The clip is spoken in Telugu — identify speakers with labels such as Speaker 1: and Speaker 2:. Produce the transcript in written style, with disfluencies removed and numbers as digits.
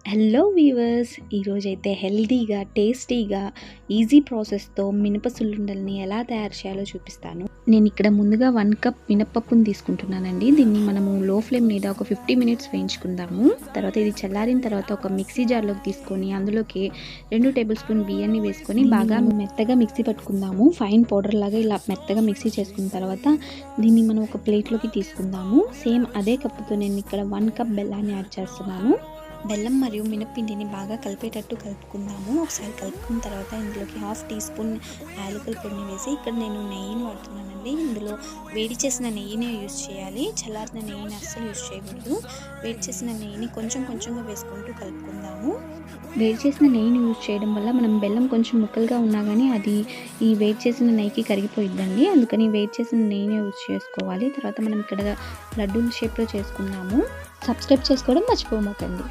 Speaker 1: హలో వీవర్స్, ఈరోజైతే హెల్తీగా, టేస్టీగా, ఈజీ ప్రాసెస్తో మినప సున్నుండల్ని ఎలా తయారు చేయాలో చూపిస్తాను. నేను ఇక్కడ ముందుగా 1 కప్ మినపప్పుని తీసుకుంటున్నానండి. దీన్ని మనము లో ఫ్లేమ్ మీద ఒక 50 మినిట్స్ వేయించుకుందాము. తర్వాత ఇది చల్లారిన తర్వాత ఒక మిక్సీ జార్లోకి తీసుకొని అందులోకి 2 టేబుల్ స్పూన్ బియ్యాన్ని వేసుకొని బాగా మెత్తగా మిక్సీ పట్టుకుందాము. ఫైన్ పౌడర్ లాగా ఇలా మెత్తగా మిక్సీ చేసుకున్న తర్వాత దీన్ని మనం ఒక ప్లేట్లోకి తీసుకుందాము. సేమ్ అదే కప్పుతో నేను ఇక్కడ 1 కప్ బెల్లాన్ని యాడ్ చేస్తున్నాను. బెల్లం మరియు మినప్పిండిని బాగా కలిపేటట్టు కలుపుకుందాము. ఒకసారి కలుపుకున్న తర్వాత ఇందులోకి 1/2 టీ స్పూన్ యాలకుల పొడిని వేసి, ఇక్కడ నేను నెయ్యిని వాడుతున్నానండి. ఇందులో వేడి చేసిన నెయ్యిని యూజ్ చేయాలి. చల్లారిన నెయ్యిని అస్సలు యూజ్ చేయకూడదు. వేడి చేసిన నెయ్యిని కొంచెం కొంచెంగా వేసుకుంటూ కలుపుకుందాము. వేడి చేసిన నెయ్యిని యూజ్ చేయడం వల్ల మనం బెల్లం కొంచెం ముక్కలుగా ఉన్నా కానీ అది ఈ వేడి చేసిన నెయ్యికి కరిగిపోయిద్దండి. అందుకని వేడి చేసిన నెయ్యిని యూజ్ చేసుకోవాలి. తర్వాత మనం ఇక్కడ లడ్డూల షేప్లో చేసుకుందాము. సబ్స్క్రైబ్ చేసుకోవడం మర్చిపోమాకండి.